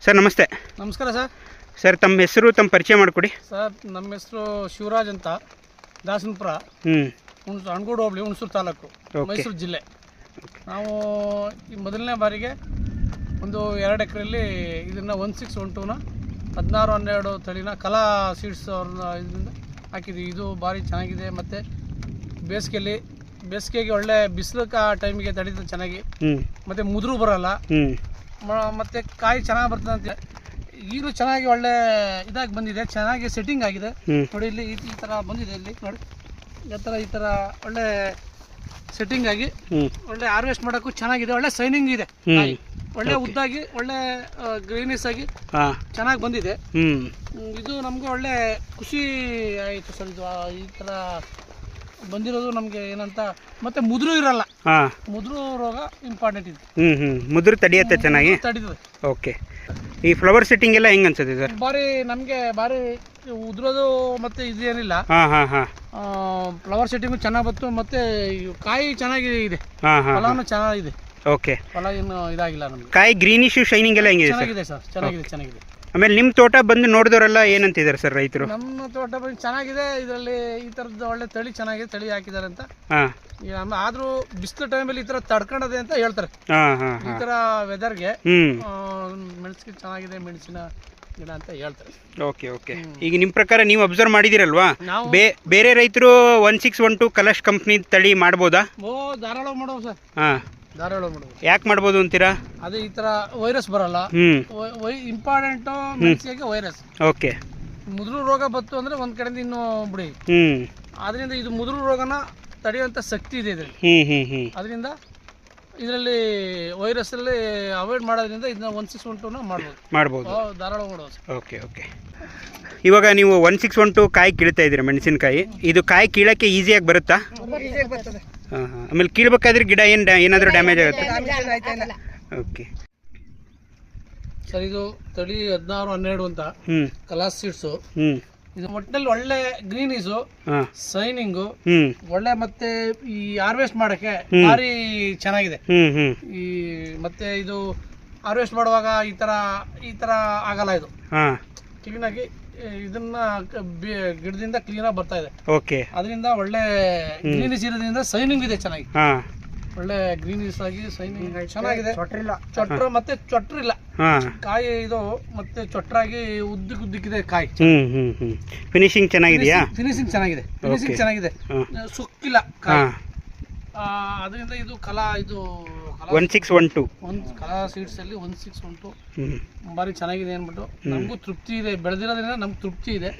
Sir ನಮಸ್ತೆ. ನಮಸ್ಕಾರ sir. Sir ತಮ್ಮ ಹೆಸರು, ತಮ್ಮ ಪರಿಚಯ ಮಾಡಿಕೊಡಿ. ಸರ್ ನಮ್ಮ ಹೆಸರು ಶಿವರಾಜ್ ಅಂತ, ದಾಸನಪುರ, ಅಣಗೂಡು ಹೋಬಳಿ, ಹುಣಸೂರು ತಾಲೂಕು, ಮೈಸೂರು ಜಿಲ್ಲೆ. ನಾವು ಈ ಮೊದಲನೇ ಬಾರಿಗೆ ಒಂದು 2 ಎಕರೆಯಲ್ಲಿ ಇದನ್ನು 1612ನ 1612 ತಳಿನ ಕಲಾ ಸೀಡ್ಸ್ ಅವ್ರನ್ನ ಇದರಿಂದ ಹಾಕಿದ್ವಿ. ಇದು ಭಾರಿ ಚೆನ್ನಾಗಿದೆ. ಮತ್ತು ಬೇಸಿಗೆಗೆ ಒಳ್ಳೆ ಬಿಸಿಲು ಟೈಮಿಗೆ ತಡೀತದೆ ಚೆನ್ನಾಗಿ, ಮತ್ತು ಮುದುರು ಬರೋಲ್ಲ, ಮತ್ತು ಕಾಯಿ ಚೆನ್ನಾಗಿ ಬರ್ತದೆ ಅಂತ. ಈಗಲೂ ಚೆನ್ನಾಗಿ ಒಳ್ಳೆ ಇದಾಗಿ ಬಂದಿದೆ, ಚೆನ್ನಾಗಿ ಸೆಟ್ಟಿಂಗ್ ಆಗಿದೆ ನೋಡಿ. ಇಲ್ಲಿ ಈ ಥರ ಬಂದಿದೆ, ಇಲ್ಲಿ ನೋಡಿ ಈ ಥರ ಒಳ್ಳೆ ಸೆಟ್ಟಿಂಗ್ ಆಗಿ ಒಳ್ಳೆ ಹಾರ್ವೆಸ್ಟ್ ಮಾಡೋಕ್ಕೂ ಚೆನ್ನಾಗಿದೆ. ಒಳ್ಳೆ ಸೈನಿಂಗ್ ಇದೆ, ಒಳ್ಳೆ ಉದ್ದಾಗಿ, ಒಳ್ಳೆ ಗ್ರೀನಿಸ್ ಆಗಿ ಚೆನ್ನಾಗಿ ಬಂದಿದೆ. ಇದು ನಮಗೆ ಒಳ್ಳೆ ಖುಷಿ ಆಯಿತು ಸರ್. ಇದು ಈ ಥರ ಬಂದಿರೋದು ನಮಗೆ ಏನಂತ. ಮತ್ತೆ ಮುದುರು ಇರಲ್ಲ, ಮುದುರು ರೋಗ ಇಂಪಾರ್ಟೆಂಟ್ ಇದೆ. ಮುದುರು ತಡೆಯುತ್ತೆ, ಚೆನ್ನಾಗಿ ತಡೀತದೆ. ಓಕೆ. ಈ ಫ್ಲವರ್ ಸೆಟ್ಟಿಂಗ್ ಎಲ್ಲ ಹೆಂಗೆ ಅನ್ಸುತ್ತೆ ಸರ್? ನಮಗೆ ಭಾರಿ ಉದುರೋದು ಮತ್ತೆ ಇದೇನಿಲ್ಲ. ಫ್ಲವರ್ ಸೆಟ್ಟಿಂಗು ಚೆನ್ನಾಗಿ ಬಂತು, ಮತ್ತೆ ಕಾಯಿ ಚೆನ್ನಾಗಿದೆ, ಫಲನೂ ಚೆನ್ನಾಗಿದೆ. ಓಕೆ, ಫಲ ಏನು ಇದಾಗಿಲ್ಲ ನಮಗೆ. ಕಾಯಿ ಗ್ರೀನಿಶ್ ಶೈನಿಂಗ್ ಎಲ್ಲ ಹೆಂಗಿದೆ? ಚೆನ್ನಾಗಿದೆ ಸರ್, ಚೆನ್ನಾಗಿದೆ. ಆಮೇಲೆ ನಿಮ್ಮ ತೋಟ ಬಂದು ನೋಡಿದವರೆಲ್ಲ ಏನಂತಿದ್ದಾರೆ ಸರ್ ರೈತರು? ನಮ್ಮ ತೋಟ ಬಂದು ಚೆನ್ನಾಗಿದೆ, ಇದರಲ್ಲಿ ಈ ಥರದ್ದು ಒಳ್ಳೆ ತಳಿ ಚೆನ್ನಾಗಿದೆ, ತಳಿ ಹಾಕಿದ್ದಾರೆ ಅಂತ. ಆದ್ರೂ ಬಿಸಿಲು ಟೈಮಲ್ಲಿ ಈ ಥರ ತಡ್ಕೊಂಡದೆ ಅಂತ ಹೇಳ್ತಾರೆ. ಈ ಥರ ವೆದರ್ಗೆ ಮೆಣಸಿನ ಚೆನ್ನಾಗಿದೆ, ಮೆಣಸಿನ ಗಿಡ ಅಂತ ಹೇಳ್ತಾರೆ. ಓಕೆ. ಈಗ ನಿಮ್ಮ ಪ್ರಕಾರ ನೀವು ಅಬ್ಸರ್ವ್ ಮಾಡಿದಿರಲ್ವಾ, ಬೇರೆ ರೈತರು 1612 ಕಲಶ್ ಕಂಪ್ನಿ ತಳಿ ಮಾಡ್ಬೋದಾ? ಧಾರಾಳ ಮಾಡೋದು ಸರ್. ಧಾರಾಳ ಮಾಡೋದು. ಯಾಕೆ ಮಾಡ್ಬೋದು ಅಂತೀರಾ? ಅದೇ ಈ ತರ ವೈರಸ್ ಬರಲ್ಲ. ಇಂಪಾರ್ಟೆಂಟ್ ಮೆಣಸಿಗೆ ವೈರಸ್. ಓಕೆ. ಮುದುರು ರೋಗ ಬಂತು ಅಂದ್ರೆ ಒಂದ್ ಕಡೆಯಿಂದ ಇನ್ನೂ ಬಿಡಿ. ಅದರಿಂದ ಇದು ಮುದುರು ರೋಗನ ತಡೆಯುವಂತ ಶಕ್ತಿ ಇದೆ ಇದರಲ್ಲಿ. ಅದರಿಂದ ಇದರಲ್ಲಿ ವೈರಸ್ ಅಲ್ಲಿ ಅವಾಯ್ಡ್ ಮಾಡೋದ್ರಿಂದ ಇದನ್ನ 1612 ಮಾಡ್ಬೋದು. ಧಾರಾಳ ಮಾಡೋದು. ಓಕೆ. ಇವಾಗ ನೀವು 1612 ಕಾಯಿ ಕೀಳ್ತಾ ಇದ್ದೀರಾ, ಮೆಣಸಿನಕಾಯಿ. ಇದು ಕಾಯಿ ಕೀಳಕ್ಕೆ ಈಸಿಯಾಗಿ ಬರುತ್ತಾ? ಆಮೇಲೆ ಕೀಳ್ಬೇಕಾದ್ರೆ ಗಿಡ ಏನಾದರೂ ಡ್ಯಾಮೇಜ್ ಆಗುತ್ತೆ? ಓಕೆ ಸರ್, ಇದು ತಳಿ 1612 ಅಂತ ಕಲಾ ಸೀಡ್ಸು. ಇದು ಒಟ್ಟಿನಲ್ಲಿ ಒಳ್ಳೆ ಗ್ರೀನಿಸು, ಸೈನಿಂಗು ಒಳ್ಳೆ, ಮತ್ತೆ ಈ ಹಾರ್ವೆಸ್ಟ್ ಮಾಡಕ್ಕೆ ಭಾರಿ ಚೆನ್ನಾಗಿದೆ. ಈ ಮತ್ತೆ ಇದು ಹಾರ್ವೆಸ್ಟ್ ಮಾಡುವಾಗ ಈ ತರ ಆಗಲ್ಲ. ಇದು ಕ್ಲೀನ್ ಆಗಿ ಇದನ್ನ ಗಿಡದಿಂದ ಕ್ಲೀನ್ ಆಗಿ ಬರ್ತಾ ಇದೆ. ಓಕೆ. ಅದರಿಂದ ಒಳ್ಳೆ ಗ್ರೀನಿಸ್ ಇರೋದ್ರಿಂದ ಸೈನಿಂಗ್ ಇದೆ ಚೆನ್ನಾಗಿ. ಒಳ್ಳೆ ಗ್ರೀನಿಸ್ ಆಗಿ ಸೈನಿಂಗ್ ಚೆನ್ನಾಗಿದೆ. ಚೊಟ್ರ ಮತ್ತೆ ಚೊಟ್ರಿಲ್ಲ ಕಾಯಿ ಇದು, ಮತ್ತೆ ಚೊಟ್ರಾಗಿ ಉದ್ದಕ್ಕಿದೆ ಕಾಯಿ. ಫಿನಿಶಿಂಗ್ ಚೆನ್ನಾಗಿದೆಯಾ? ಫಿನಿಶಿಂಗ್ ಚೆನ್ನಾಗಿದೆ, ಸುಕ್ಕಿಲ್ಲ ಕಾಯಿ. ಅದರಿಂದ ಇದು ಕಲಾ 1612 ಕಲಾ ಸೀಡ್ಸ್ ಅಲ್ಲಿ 1612 ಭಾರಿ ಚೆನ್ನಾಗಿದೆ ಅಂದ್ಬಿಟ್ಟು ನಮಗೂ ತೃಪ್ತಿ ಇದೆ. ಬೆಳೆದಿರೋದ್ರಿಂದ ನಮ್ಗೆ ತೃಪ್ತಿ ಇದೆ.